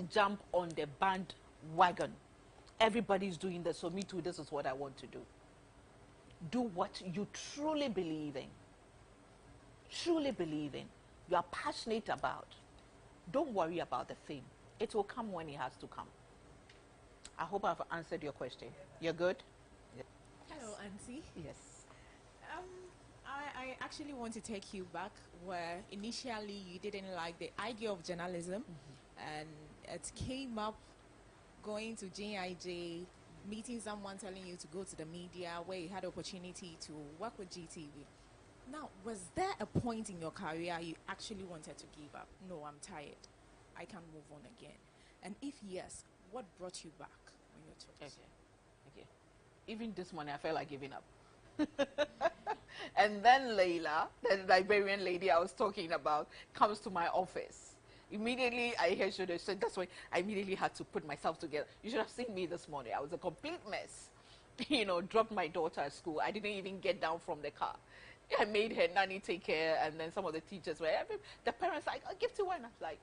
jump on the bandwagon. Everybody's doing this, so me too, this is what I want to do. Do what you truly believe in. Truly believe in. You are passionate about. Don't worry about the fame. It will come when it has to come. I hope I've answered your question. You're good? Yes. Hello, Auntie. Yes. I actually want to take you back where initially you didn't like the idea of journalism, and it came up going to JIJ, meeting someone telling you to go to the media where you had opportunity to work with GTV. Now, was there a point in your career you actually wanted to give up? No, I'm tired. I can't move on again. And if yes, what brought you back on your toes? Okay. Even this morning, I felt like giving up. And then Layla, the Liberian lady I was talking about, comes to my office. Immediately, I hear she said, that's why I immediately had to put myself together. You should have seen me this morning. I was a complete mess. You know, dropped my daughter at school. I didn't even get down from the car. I made her nanny take care, and then some of the teachers were, the parents like, oh, Gifty one. I was like,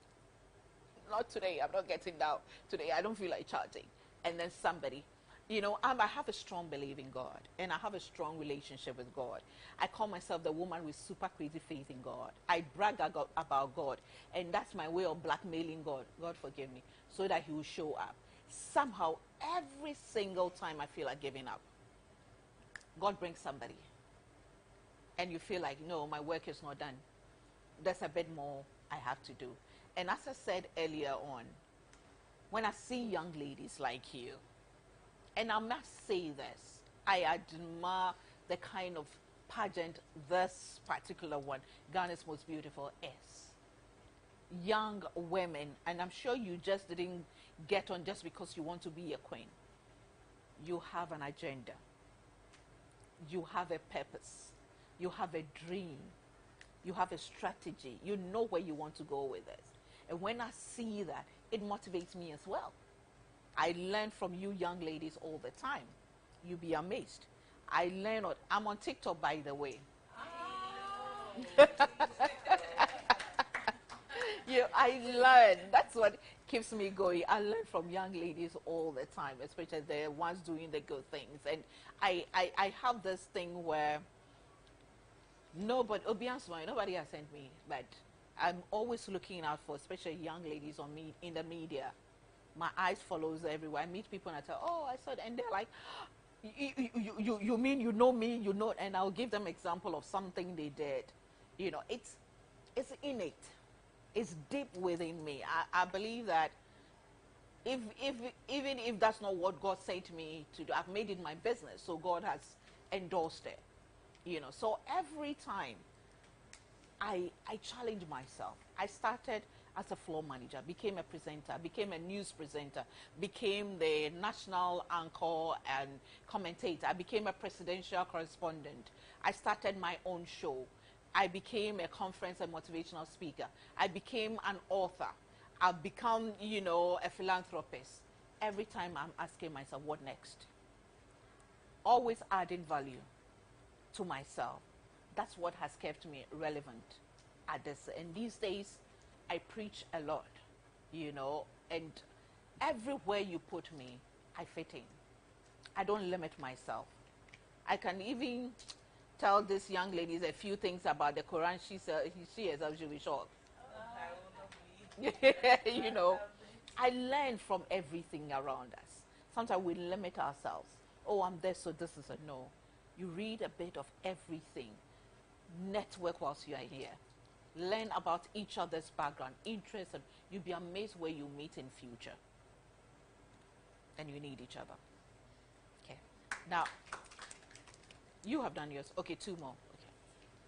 not today. I'm not getting down today. I don't feel like charging. And then somebody, you know, I have a strong belief in God, and I have a strong relationship with God. I call myself the woman with super crazy faith in God. I brag about God, and that's my way of blackmailing God. God forgive me, so that He will show up. Somehow, every single time I feel like giving up, God brings somebody, and you feel like, no, my work is not done. There's a bit more I have to do. And as I said earlier on, when I see young ladies like you, and I must say this, I admire the kind of pageant this particular one, Ghana's Most Beautiful, is. Young women, and I'm sure you just didn't get on just because you want to be a queen. You have an agenda. You have a purpose. You have a dream. You have a strategy. You know where you want to go with this. And when I see that, it motivates me as well. I learn from you young ladies all the time. You'll be amazed. I learn. I'm on TikTok, by the way. I learn. That's what keeps me going. I learn from young ladies all the time, especially the ones doing the good things. And I have this thing where nobody has sent me, but I'm always looking out for, especially young ladies in the media. My eyes follows everywhere. I meet people and I tell, oh, I saw it, and they're like, you mean you know me, you know, and I'll give them example of something they did. You know, it's innate. It's deep within me. I believe that even if that's not what God said to me to do, I've made it my business, so God has endorsed it. You know, so every time I challenge myself. I started as a floor manager, became a presenter, became a news presenter, became the national anchor and commentator. I became a presidential correspondent. I started my own show. I became a conference and motivational speaker. I became an author. I've become, you know, a philanthropist. Every time I'm asking myself, what next? Always adding value to myself. That's what has kept me relevant at this. And these days, I preach a lot, you know, and everywhere you put me, I fit in. I don't limit myself. I can even tell these young ladies a few things about the Quran. She herself should be shocked. You know, I learn from everything around us. Sometimes we limit ourselves. Oh, I'm this, so this is a no. You read a bit of everything. Network whilst you are here. Learn about each other's background, interests, and you'll be amazed where you meet in future. And you need each other. Okay. Now, you have done yours. Okay, two more.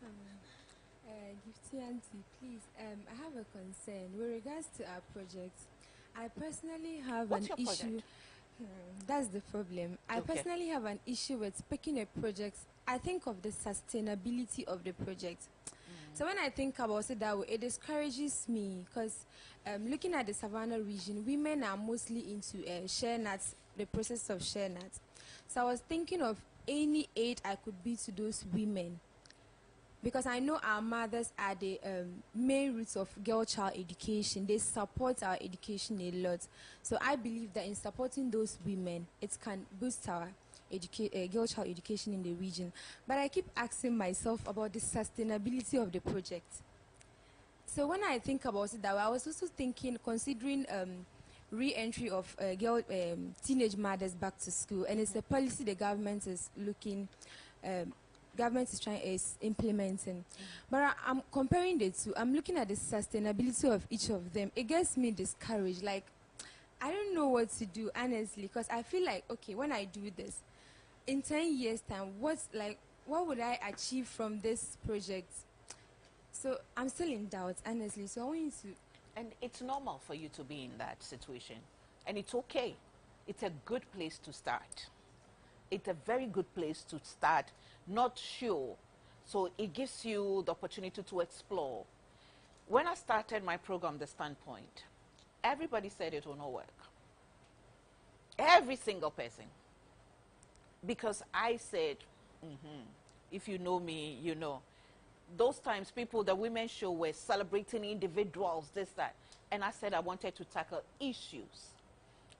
Okay. Gifty Auntie, please, I have a concern. With regards to our project, I personally have What's an your issue. project? That's the problem. I personally have an issue with picking a project. I think of the sustainability of the project. So when I think about it that way, it discourages me because looking at the Savannah region, women are mostly into share nuts, the process of share nuts. So I was thinking of any aid I could be to those women. because I know our mothers are the main roots of girl-child education. They support our education a lot. So I believe that in supporting those women, it can boost our girl-child education in the region. But I keep asking myself about the sustainability of the project. So when I think about it that way, I was also thinking, considering re-entry of teenage mothers back to school, and it's a policy the government is implementing. But I'm comparing the two. I'm looking at the sustainability of each of them. It gets me discouraged. Like, I don't know what to do, honestly, because I feel like, okay, when I do this, in 10 years' time, what would I achieve from this project? So I'm still in doubt, honestly. So I want you to... And it's normal for you to be in that situation. And it's okay. It's a good place to start. It's a very good place to start. Not sure. So it gives you the opportunity to explore. When I started my program, The Standpoint, everybody said it will not work. Every single person. Because I said, if you know me, you know. Those times, the women's show were celebrating individuals, this, that. And I said I wanted to tackle issues.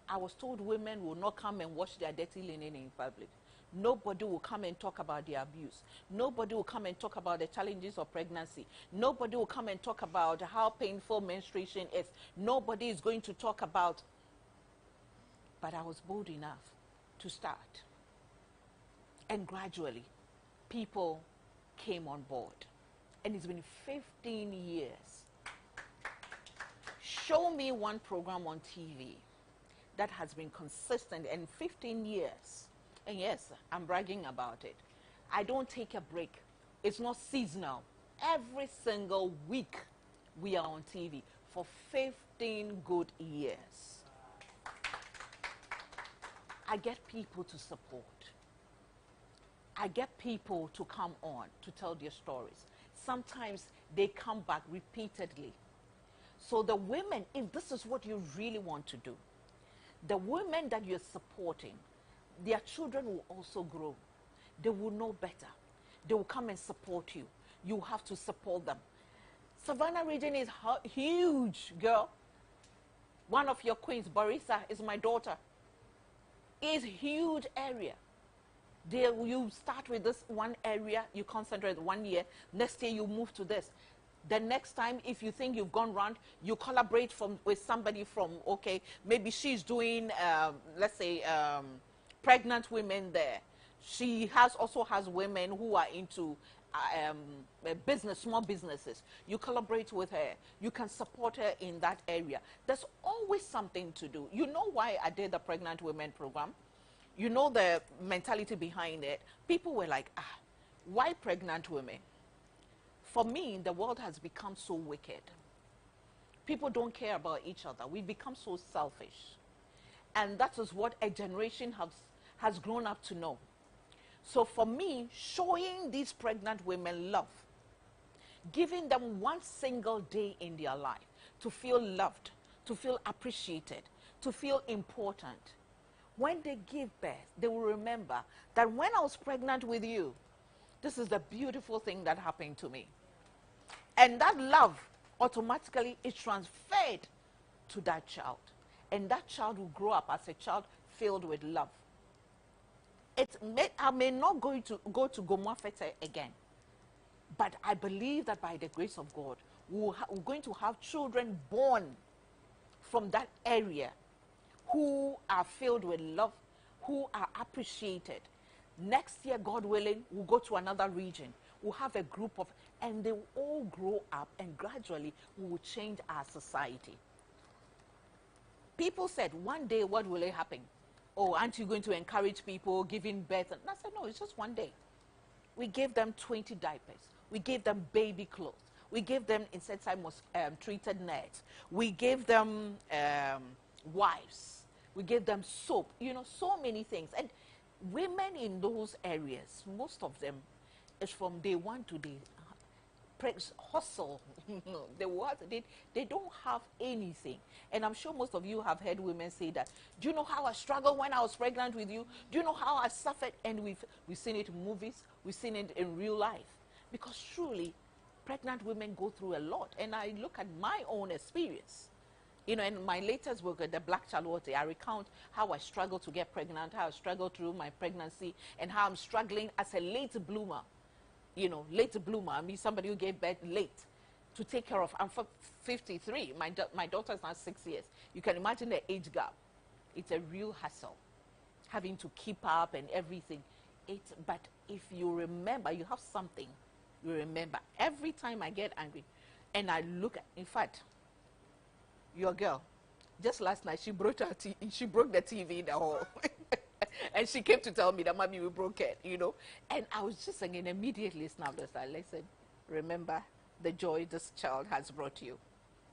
I was told women will not come and wash their dirty linen in public. Nobody will come and talk about their abuse. Nobody will come and talk about the challenges of pregnancy. Nobody will come and talk about how painful menstruation is. Nobody is going to talk about... But I was bold enough to start. And gradually, people came on board. And it's been 15 years. Show me one program on TV that has been consistent in 15 years. And yes, I'm bragging about it. I don't take a break. It's not seasonal. Every single week, we are on TV for 15 good years. I get people to support. I get people to come on to tell their stories. Sometimes they come back repeatedly. So the women, if this is what you really want to do, the women that you're supporting, their children will also grow. They will know better. They will come and support you. You have to support them. Savannah region is huge, girl. One of your queens, Barisa, is my daughter. It's a huge area. You start with this one area, you concentrate 1 year, next year you move to this. The next time, if you think you've gone round, you collaborate with somebody from, okay, maybe she's doing, let's say, pregnant women there. She also has women who are into business, small businesses. You collaborate with her. You can support her in that area. There's always something to do. You know why I did the pregnant women program? You know the mentality behind it. People were like, why pregnant women? For me, the world has become so wicked. People don't care about each other. We've become so selfish. And that is what a generation has grown up to know. So for me, showing these pregnant women love, giving them one single day in their life to feel loved, to feel appreciated, to feel important. When they give birth, they will remember that when I was pregnant with you, this is the beautiful thing that happened to me. And that love automatically is transferred to that child. And that child will grow up as a child filled with love. I may not go to Gomwafete again, but I believe that by the grace of God, we're going to have children born from that area who are filled with love, who are appreciated. Next year, God willing, we'll go to another region. We'll have a group of, and they will all grow up, and gradually we will change our society. People said, one day, what will it happen? Oh, aren't you going to encourage people giving birth? And I said, no, it's just one day. We gave them 20 diapers. We gave them baby clothes. We gave them insecticide-treated nets. We gave them wipes. We gave them soap. You know, so many things. And women in those areas, most of them, is from day one to day hustle. They don't have anything. And I'm sure most of you have heard women say that. Do you know how I struggled when I was pregnant with you? Do you know how I suffered? And we've seen it in movies. We've seen it in real life. Because truly, pregnant women go through a lot. And I look at my own experience. You know, in my latest book, The Black Charlotte, I recount how I struggled to get pregnant, how I struggled through my pregnancy, and how I'm struggling as a late bloomer. You know, late bloomer, I mean somebody who gave birth late, to take care of. I'm 53. My daughter is now 6 years. You can imagine the age gap. It's a real hassle, having to keep up and everything. But if you remember, you have something, you remember. Every time I get angry, and I look at, in fact, your girl, just last night, she broke the TV in the hall. And she came to tell me that, Mommy, we broke it, you know. And I was just saying, immediately snapped aside. I said, remember the joy this child has brought you,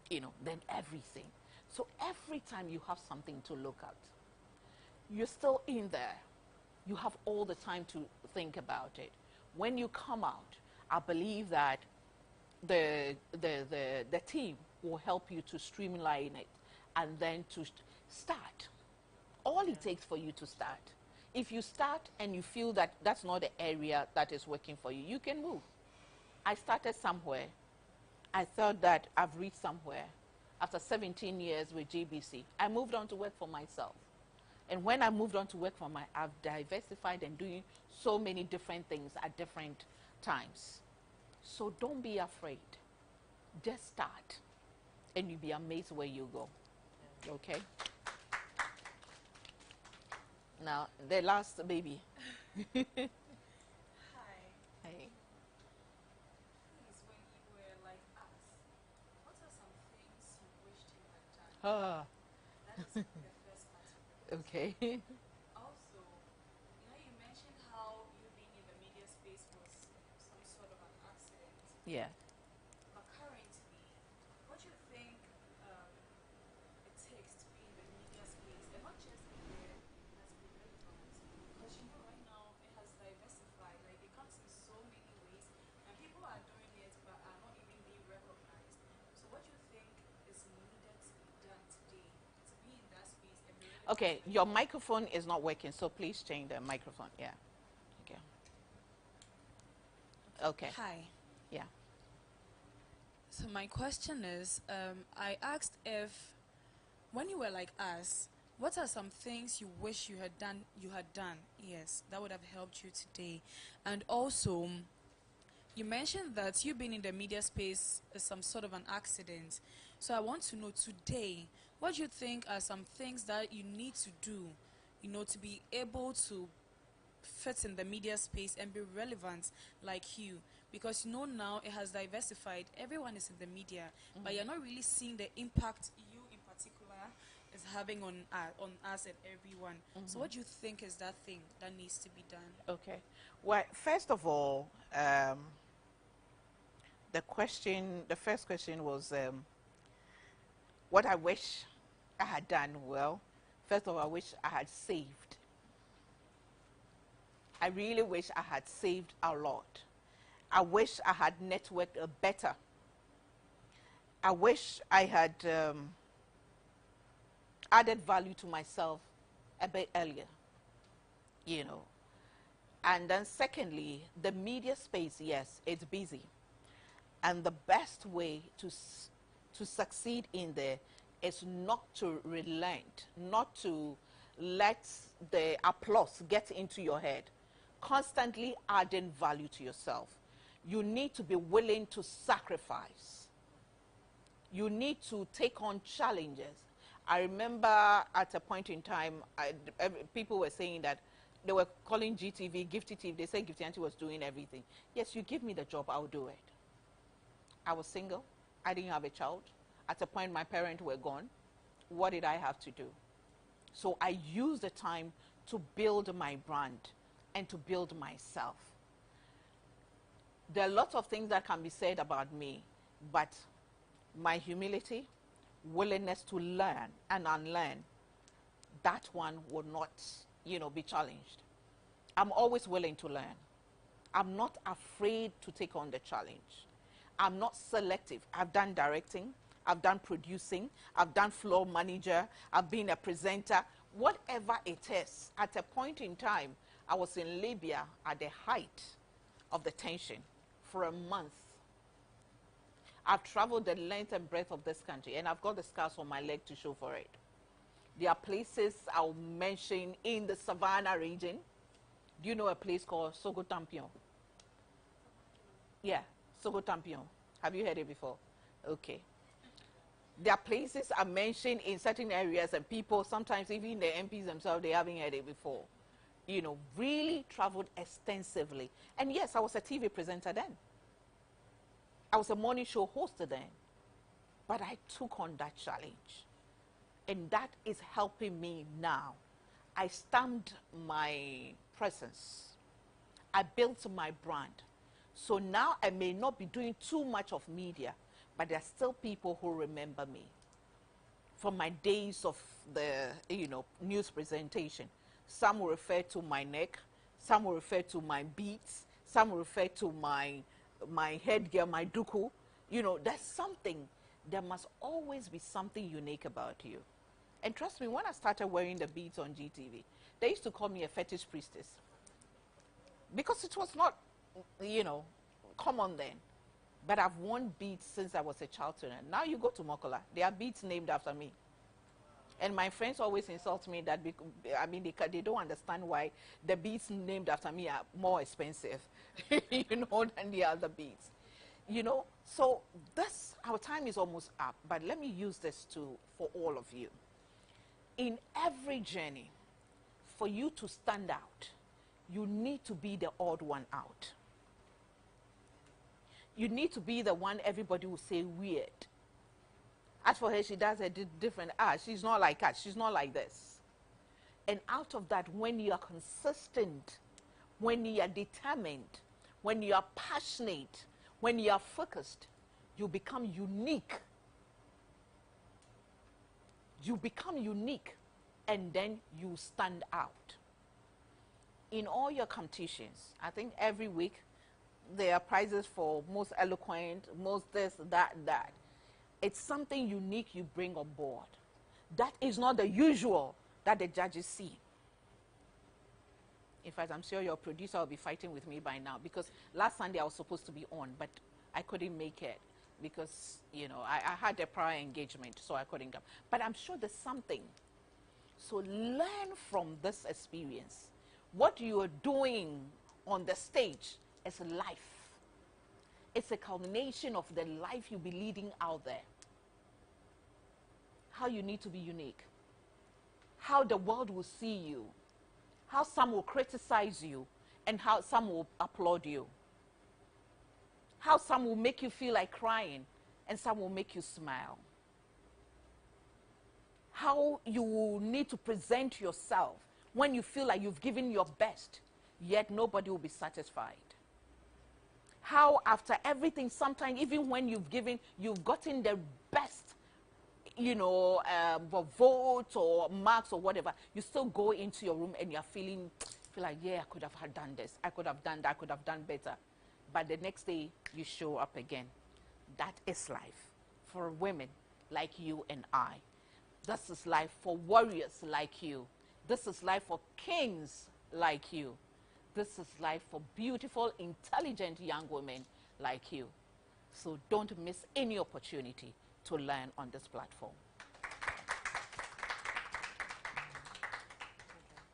you know, then everything. So every time you have something to look at, you're still in there. You have all the time to think about it. When you come out, I believe that the team will help you to streamline it and then to start. All it takes for you to start. If you start and you feel that that's not the area that is working for you, you can move. I started somewhere. I thought that I've reached somewhere. After 17 years with JBC, I moved on to work for myself. And when I moved on to work for I've diversified and doing so many different things at different times. So don't be afraid. Just start. And you'll be amazed where you go. Okay? Now, the last baby. Hi. Hey. Please, when you were like us, what are some things you wished you had done? Ah, That is the first part of it. okay. Also, you mentioned how you being in the media space was some sort of an accident. Yeah. But currently, what do you think it takes to be in the media space, and not just be there as be relevant? Because right now it has diversified. Like it comes in so many ways, and people are doing it but are not even being recognized. So what do you think is needed to be done today to be in that space and be relevant? Okay, your microphone is not working, so please change the microphone. Yeah. Okay. Okay. Hi. Yeah. So my question is, I asked if, when you were like us, what are some things you wish you had done? Yes, that would have helped you today. And also, you mentioned that you being in the media space is some sort of an accident. So I want to know today, what do you think are some things that you need to do, to be able to fit in the media space and be relevant like you? Because now it has diversified. Everyone is in the media, but you're not really seeing the impact you in particular is having on us and everyone. So what do you think is that thing that needs to be done? Okay. Well, first of all, the first question was what I wish I had done. Well, first of all, I wish I had saved. I really wish I had saved a lot. I wish I had networked better. I wish I had added value to myself a bit earlier, And then secondly, the media space, yes, it's busy. And the best way to succeed in there is not to relent, not to let the applause get into your head. Constantly adding value to yourself. You need to be willing to sacrifice. You need to take on challenges. I remember at a point in time, people were saying that they were calling GTV, Gifty TV. They said Gifty Auntie was doing everything. Yes, you give me the job, I'll do it. I was single. I didn't have a child. At a point, my parents were gone. What did I have to do? So I used the time to build my brand and to build myself. There are lots of things that can be said about me, but my humility, willingness to learn and unlearn, that one will not, be challenged. I'm always willing to learn. I'm not afraid to take on the challenge. I'm not selective. I've done directing. I've done producing. I've done floor manager. I've been a presenter. Whatever it is, at a point in time, I was in Libya at the height of the tension, for a month. I've traveled the length and breadth of this country, and I've got the scars on my leg to show for it. There are places I'll mention in the Savannah region. Do you know a place called Sogotampion? Yeah, Sogotampion. Have you heard it before? Okay. There are places I mentioned in certain areas, and people, sometimes even the MPs themselves, they haven't heard it before. You know, really traveled extensively. And yes, I was a TV presenter then. I was a morning show host then. But I took on that challenge. And that is helping me now. I stamped my presence. I built my brand. So now I may not be doing too much of media, but there are still people who remember me from my days of the, news presentation. Some will refer to my neck, some will refer to my beads, some will refer to my headgear, my duku. There's something. There must always be something unique about you. And trust me, when I started wearing the beads on GTV, they used to call me a fetish priestess. Because it was not, common then. But I've worn beads since I was a child. Now you go to Mokola, there are beads named after me. And my friends always insult me that, they don't understand why the beads named after me are more expensive, than the other beads. So our time is almost up, but let me use this for all of you. In every journey, for you to stand out, you need to be the odd one out. You need to be the one everybody will say weird. As for her, she does a different she's not like us. She's not like this. And out of that, when you are consistent, when you are determined, when you are passionate, when you are focused, you become unique. You become unique, and then you stand out. In all your competitions, I think every week there are prizes for most eloquent, most this, that. It's something unique you bring on board. That is not the usual that the judges see. In fact, I'm sure your producer will be fighting with me by now, because last Sunday I was supposed to be on, but I couldn't make it because, I had a prior engagement, so I couldn't come. But I'm sure there's something. So learn from this experience. What you are doing on the stage is life. It's a culmination of the life you'll be leading out there. How you need to be unique. How the world will see you. How some will criticize you and how some will applaud you. How some will make you feel like crying and some will make you smile. How you will need to present yourself when you feel like you've given your best, yet nobody will be satisfied. How after everything, sometimes even when you've gotten the best, vote or marks or whatever, you still go into your room and you're feel like, yeah, I could have done this, I could have done that, I could have done better. But the next day, you show up again. That is life for women like you and I. This is life for warriors like you. This is life for kings like you. This is life for beautiful, intelligent young women like you. So don't miss any opportunity to learn on this platform.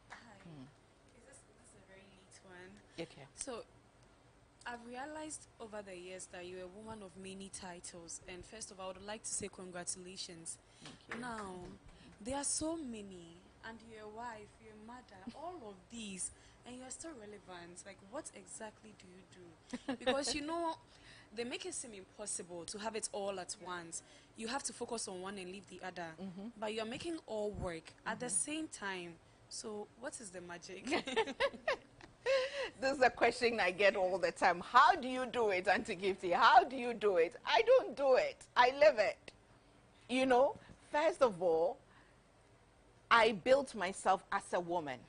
Hi. This is a very neat one. Okay. So I've realized over the years that you're a woman of many titles. And first of all, I would like to say congratulations. Thank you. Now, there are so many. And you're a wife, you're a mother, all of these. And you're still relevant. Like, what exactly do you do? Because, they make it seem impossible to have it all at once. You have to focus on one and leave the other. But you're making all work at the same time. So what is the magic? This is a question I get all the time. How do you do it, Auntie Gifty? How do you do it? I don't do it. I live it. First of all, I built myself as a woman.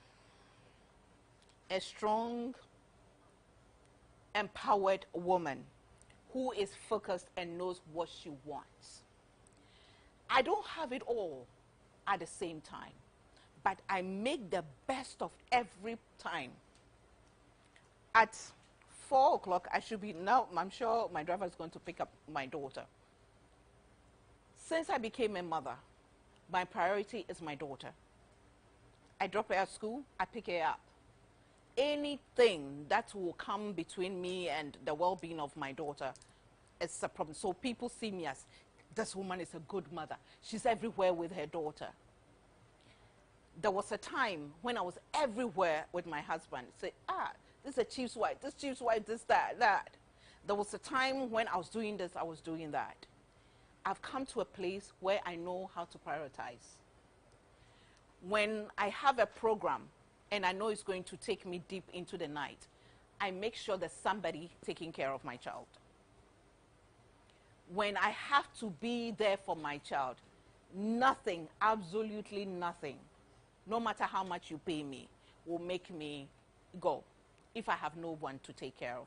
A strong, empowered woman who is focused and knows what she wants. I don't have it all at the same time, but I make the best of every time. At 4 o'clock, I should be, now I'm sure my driver is going to pick up my daughter. Since I became a mother, my priority is my daughter. I drop her at school, I pick her up. Anything that will come between me and the well-being of my daughter is a problem. So people see me as, this woman is a good mother. She's everywhere with her daughter. There was a time when I was everywhere with my husband. Say, this is a chief's wife, this, that. There was a time when I was doing this, I was doing that. I've come to a place where I know how to prioritize. When I have a program and I know it's going to take me deep into the night, I make sure there's somebody taking care of my child. When I have to be there for my child, nothing, absolutely nothing, no matter how much you pay me, will make me go if I have no one to take care of.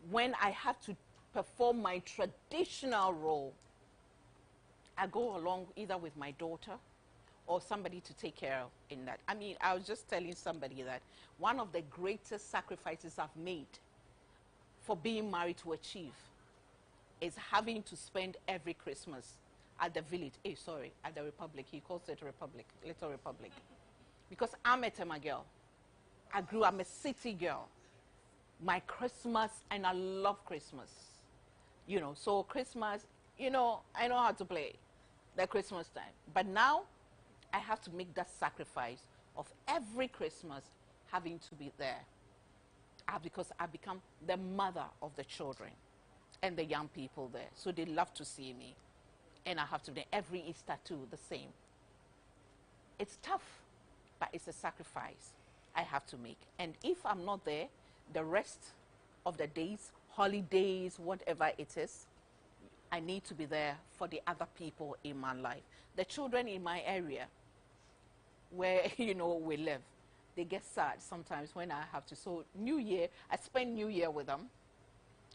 When I have to perform my traditional role, I go along either with my daughter or somebody to take care of in that. I mean, I was just telling somebody that one of the greatest sacrifices I've made for being married to a chief is having to spend every Christmas at the village, at the Republic. He calls it Republic, Little Republic. Because I'm a Tema girl. I'm a city girl. My Christmas, and I love Christmas. You know, so Christmas, you know, I know how to play the Christmas time. But now, I have to make that sacrifice of every Christmas having to be there. Because I become the mother of the children and the young people there. So they love to see me. And I have to be every Easter too, the same. It's tough, but it's a sacrifice I have to make. And if I'm not there, the rest of the days, holidays, whatever it is, I need to be there for the other people in my life. The children in my area where, you know, we live, they get sad sometimes when I have to. So New Year, I spend New Year with them.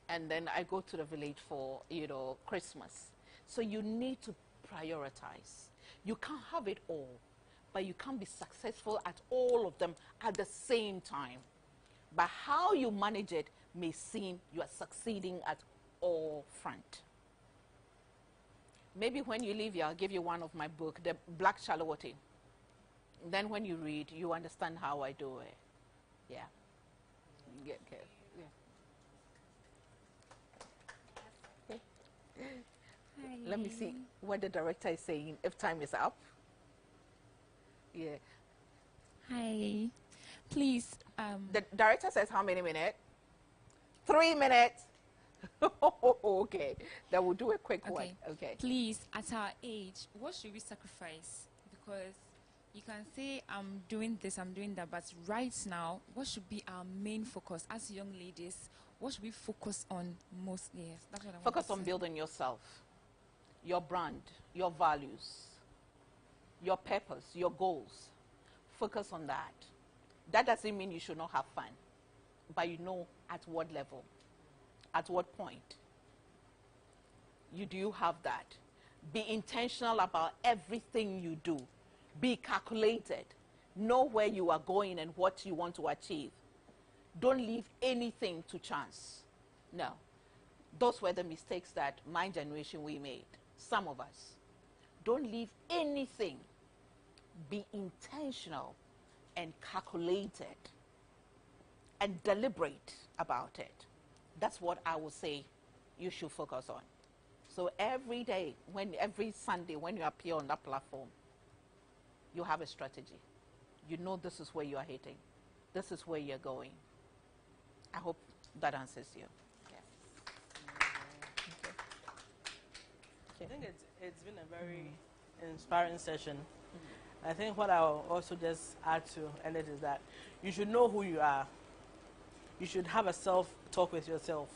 And then I go to the village for, you know, Christmas. So you need to prioritize. You can't have it all, but you can't be successful at all of them at the same time. But how you manage it may seem you are succeeding at all front. Maybe when you leave here, I'll give you one of my book, The Black Charlotte. Then when you read, you understand how I do it. Yeah. Okay. Hi. Let me see what the director is saying, if time is up. Yeah. Hi. Please. The director says how many minutes? 3 minutes. Okay. Then we'll do a quick one. Okay. Please, at our age, what should we sacrifice? Because you can say, I'm doing this, I'm doing that, but right now, what should be our main focus as young ladies? What should we focus on most? Yes, that's what I want to Focus on building yourself, your brand, your values, your purpose, your goals. Focus on that. That doesn't mean you should not have fun, but you know at what level, at what point. You do have that. Be intentional about everything you do. Be calculated. Know where you are going and what you want to achieve. Don't leave anything to chance. No. Those were the mistakes that my generation we made. Some of us. Don't leave anything. Be intentional and calculated and deliberate about it. That's what I would say you should focus on. So every day, every Sunday, when you appear on that platform, you have a strategy. You know this is where you are heading. This is where you're going. I hope that answers you. Yeah. I think it's been a very inspiring session. I think what I'll also just add to end it is that you should know who you are. You should have a self-talk with yourself.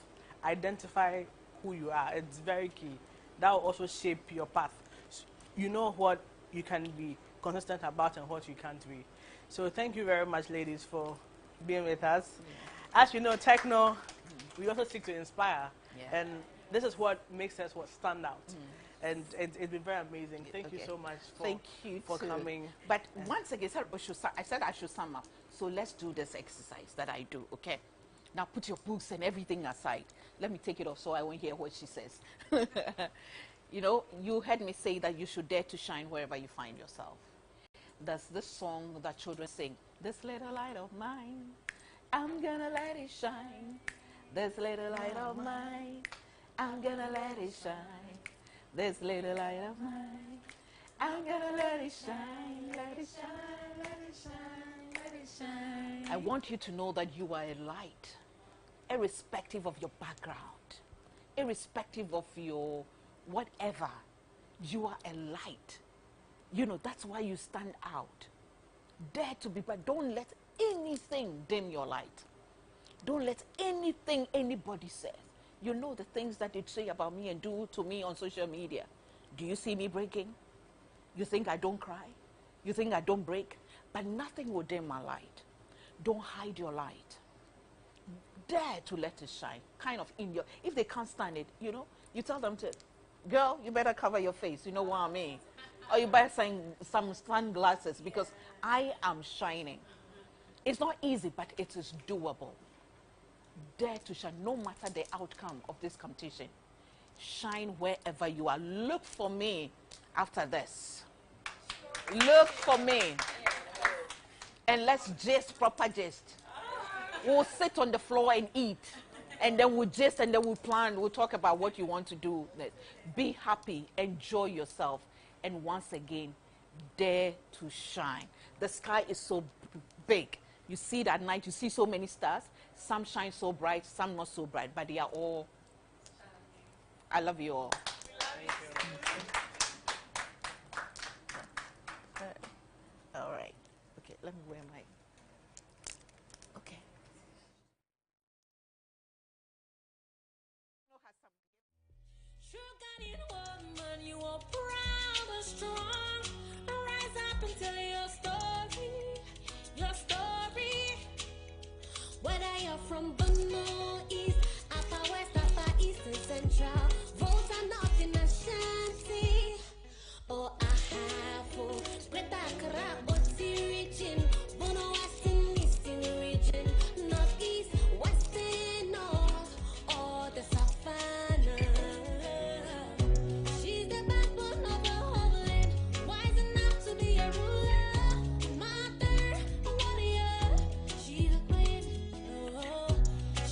Identify who you are. It's very key. That will also shape your path. You know what you can be consistent about and what you can't be. So thank you very much, ladies, for being with us. As you know, Techno, we also seek to inspire. And this is what makes us stand out. And it's been very amazing. Thank you so much for coming. But once again, I said I should sum up. So let's do this exercise that I do, okay? Now put your books and everything aside. Let me take it off so I won't hear what she says. You know, you heard me say that you should dare to shine wherever you find yourself. There's this song that children sing. This little light of mine, I'm gonna let it shine. This little light of mine, I'm gonna let it shine. This little light of mine, I'm gonna let it shine, let it shine, let it shine, let it shine. I want you to know that you are a light, irrespective of your background, irrespective of your whatever. You are a light. You know, that's why you stand out. Dare to be bright. Don't let anything dim your light. Don't let anything anybody says. You know the things that they say about me and do to me on social media. Do you see me breaking? You think I don't cry? You think I don't break? But nothing will dim my light. Don't hide your light. Dare to let it shine. Kind of in your, if they can't stand it, you know, you tell them to, girl, you better cover your face. You know what I mean? Or you buy some sunglasses because I am shining. It's not easy, but it is doable. Dare to shine, no matter the outcome of this competition. Shine wherever you are. Look for me after this. Look for me. And let's gist, proper gist. We'll sit on the floor and eat. And then we'll gist and then we'll plan. We'll talk about what you want to do. Be happy. Enjoy yourself. And once again, dare to shine. The sky is so big. You see it at night. You see so many stars. Some shine so bright, some not so bright. But they are all. I love you all. All right. Okay, let me wear my. Okay. Woman, you are proud and strong. Rise up and tell your story. Your story. Whether you're from Bono, East, Upper West, Upper East, and Central, votes are not in a shanty. Oh, I have Greater Accra, Boti region, Bono West and Eastern region, North East, West and North, all the savannah. She's the backbone of the whole land, wise enough to be a ruler, mother, warrior. She's a queen. Oh,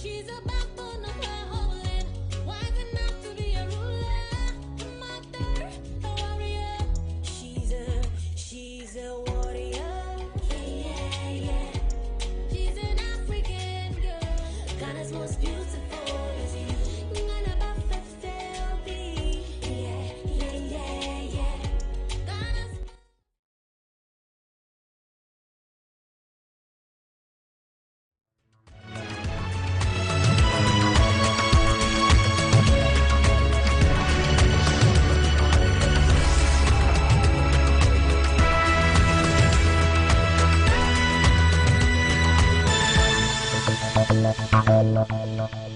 she's a backbone of her whole land, wise enough to be a ruler, mother, a warrior. She's a warrior. Yeah, yeah. She's an African girl. Ghana's most beautiful is you. Ghana Buffett still be. Yeah, yeah, yeah, yeah. Ghana's La la la la